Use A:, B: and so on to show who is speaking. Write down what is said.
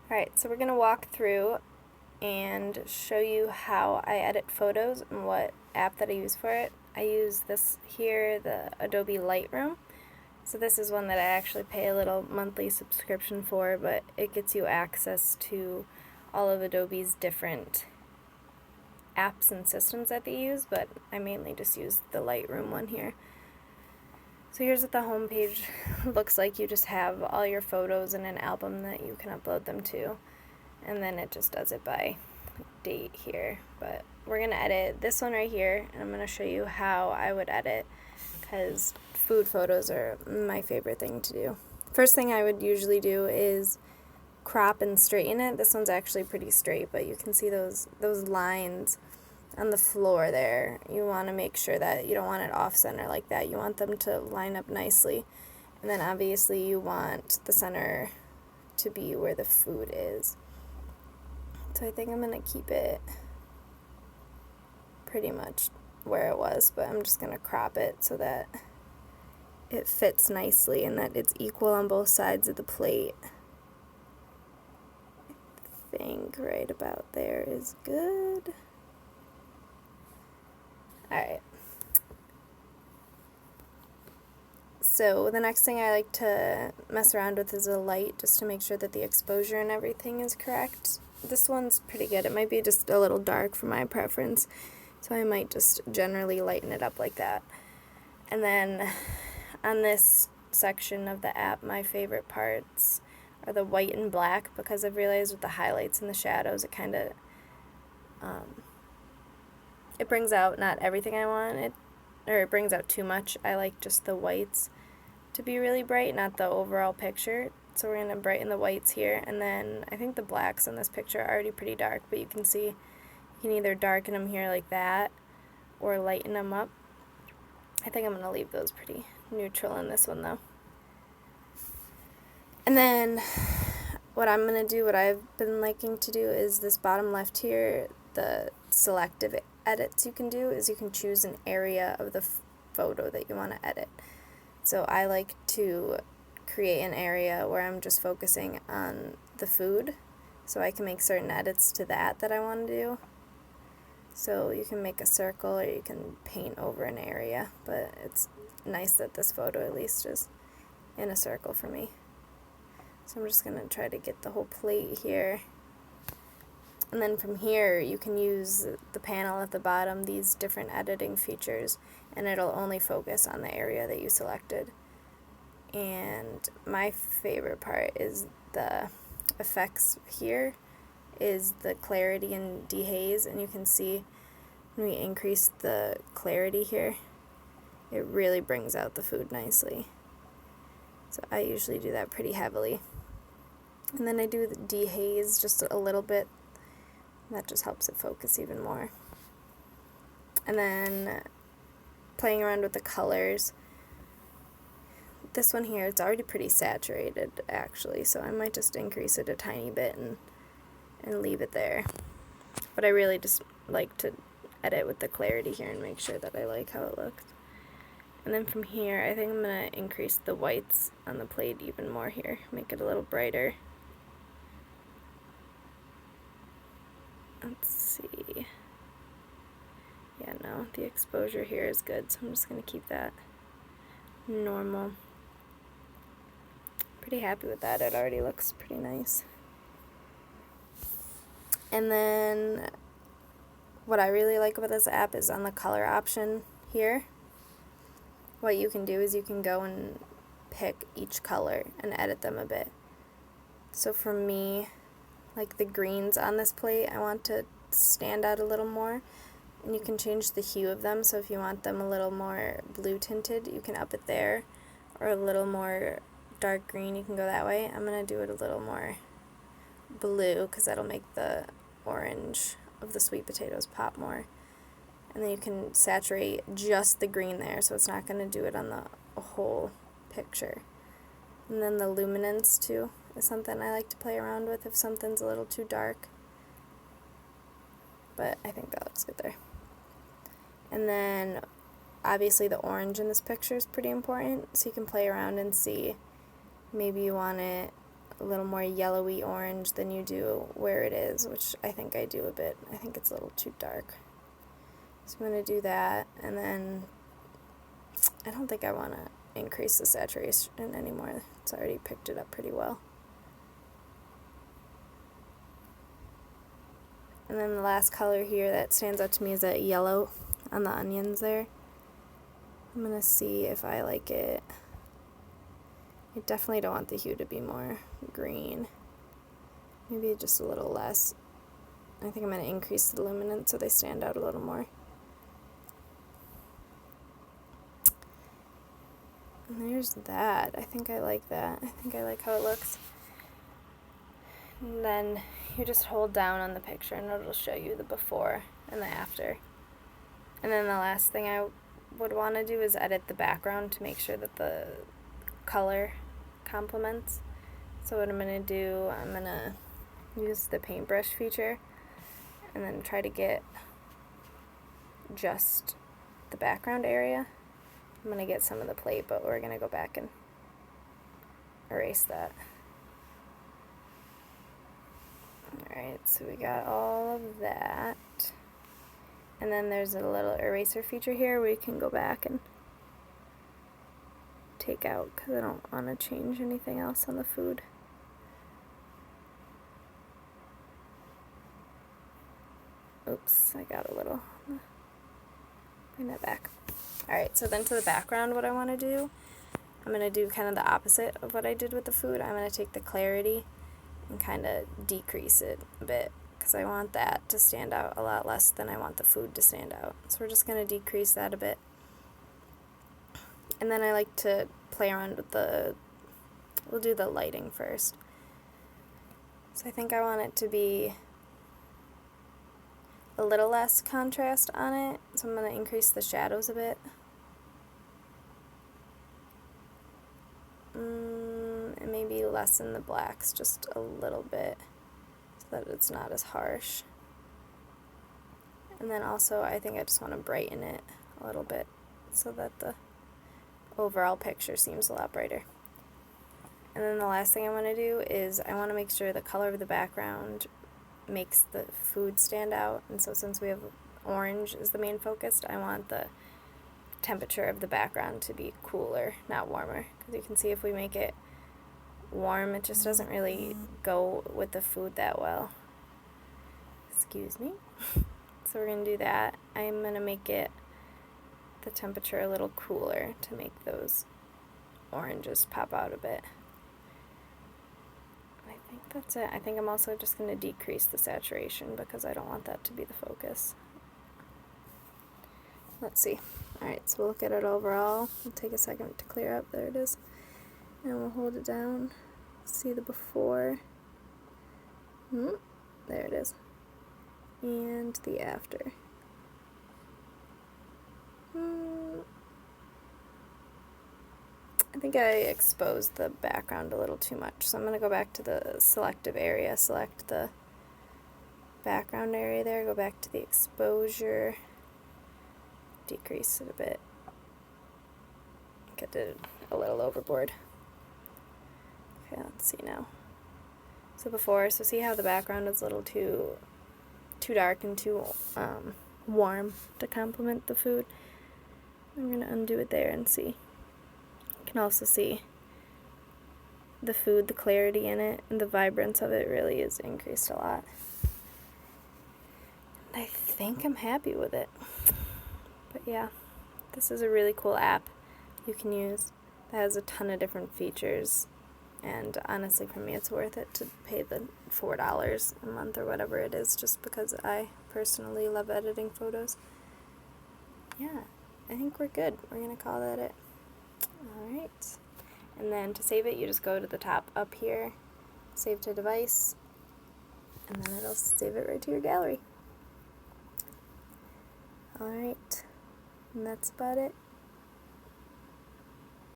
A: Alright, so we're going to walk through and show you how I edit photos and what app that I use for it. I use this here, the Adobe Lightroom. So this is one that I actually pay a little monthly subscription for, but it gets you access to all of Adobe's different apps and systems that they use, but I mainly just use the Lightroom one here. So here's what the home page looks like. You just have all your photos in an album that you can upload them to, and then it just does it by date here. But we're going to edit this one right here, and I'm going to show you how I would edit, because food photos are my favorite thing to do. First thing I would usually do is crop and straighten it. This one's actually pretty straight, but you can see those lines on the floor there. You want to make sure that you don't want it off center like that. You want them to line up nicely. And then obviously you want the center to be where the food is. So I think I'm going to keep it pretty much where it was, but I'm just going to crop it so that it fits nicely and that it's equal on both sides of the plate. I think right about there is good. Alright. So the next thing I like to mess around with is a light, just to make sure that the exposure and everything is correct. This one's pretty good. It might be just a little dark for my preference, so I might just generally lighten it up like that. And then on this section of the app, my favorite parts are the white and black, because I've realized with the highlights and the shadows, it kind of it brings out not everything I want, or it brings out too much. I like just the whites to be really bright, not the overall picture. So we're going to brighten the whites here, and then I think the blacks in this picture are already pretty dark, but you can see you can either darken them here like that or lighten them up. I think I'm going to leave those pretty neutral in this one though. And then what I'm going to do, what I've been liking to do, is this bottom left here, the selective edits you can do is you can choose an area of the photo that you want to edit. So I like to create an area where I'm just focusing on the food, so I can make certain edits to that I want to do. So you can make a circle or you can paint over an area, but it's nice that this photo at least is in a circle for me. So I'm just going to try to get the whole plate here. And then from here, you can use the panel at the bottom, these different editing features, and it'll only focus on the area that you selected. And my favorite part is the effects here, is the clarity and dehaze, and you can see when we increase the clarity here, it really brings out the food nicely. So I usually do that pretty heavily. And then I do the dehaze just a little bit. That just helps it focus even more. And then playing around with the colors. This one here, it's already pretty saturated actually, so I might just increase it a tiny bit and leave it there. But I really just like to edit with the clarity here and make sure that I like how it looks. And then from here, I think I'm going to increase the whites on the plate even more here, make it a little brighter. Let's see. Yeah, no, the exposure here is good, so I'm just going to keep that normal. Pretty happy with that. It already looks pretty nice. And then what I really like about this app is on the color option here. What you can do is you can go and pick each color and edit them a bit. So for me, like the greens on this plate, I want to stand out a little more, and you can change the hue of them. So if you want them a little more blue tinted, you can up it there, or a little more dark green, you can go that way. I'm going to do it a little more blue because that'll make the orange of the sweet potatoes pop more. And then you can saturate just the green there, so it's not going to do it on the whole picture. And then the luminance too is something I like to play around with if something's a little too dark. But I think that looks good there. And then obviously the orange in this picture is pretty important, so you can play around and see maybe you want it a little more yellowy orange than you do where it is, which I think I do a bit. I think it's a little too dark. So I'm going to do that, and then I don't think I want to increase the saturation anymore. It's already picked it up pretty well. And then the last color here that stands out to me is that yellow on the onions there. I'm going to see if I like it. I definitely don't want the hue to be more green. Maybe just a little less. I think I'm going to increase the luminance so they stand out a little more. And there's that. I think I like that. I think I like how it looks. And then you just hold down on the picture and it'll show you the before and the after. And then the last thing I would want to do is edit the background to make sure that the color complements. So what I'm going to do, I'm going to use the paintbrush feature and then try to get just the background area. I'm going to get some of the plate, but we're going to go back and erase that. Alright, so we got all of that. And then there's a little eraser feature here where you can go back and take out, because I don't want to change anything else on the food. Oops, I got a little. Bring that back. Alright, so then to the background, what I want to do, I'm going to do kind of the opposite of what I did with the food. I'm going to take the clarity and kind of decrease it a bit, because I want that to stand out a lot less than I want the food to stand out. So we're just going to decrease that a bit. And then I like to play around with we'll do the lighting first. So I think I want it to be a little less contrast on it, so I'm going to increase the shadows a bit. And maybe lessen the blacks just a little bit so that it's not as harsh. And then also I think I just want to brighten it a little bit so that the overall picture seems a lot brighter. And then the last thing I want to do is I want to make sure the color of the background makes the food stand out. And so since we have orange as the main focus, I want the temperature of the background to be cooler, not warmer. Because you can see if we make it warm, it just doesn't really go with the food that well. Excuse me. So we're going to do that. I'm going to make it the temperature a little cooler to make those oranges pop out a bit. I think that's it. I think I'm also just going to decrease the saturation because I don't want that to be the focus. Let's see. Alright, so we'll look at it overall. It'll take a second to clear up. There it is. And we'll hold it down. See the before. There it is. And the after. I think I exposed the background a little too much, so I'm going to go back to the selective area, select the background area there, go back to the exposure, decrease it a bit, get it a little overboard. Okay, let's see now. So before, so see how the background is a little too dark and too warm to complement the food? I'm going to undo it there and see. You can also see the food, the clarity in it, and the vibrance of it really is increased a lot. I think I'm happy with it. But yeah, this is a really cool app you can use that has a ton of different features, and honestly for me it's worth it to pay the $4 a month or whatever it is, just because I personally love editing photos. Yeah, I think we're good. We're going to call that it. Alright, and then to save it you just go to the top up here, save to device, and then it'll save it right to your gallery. Alright, and that's about it.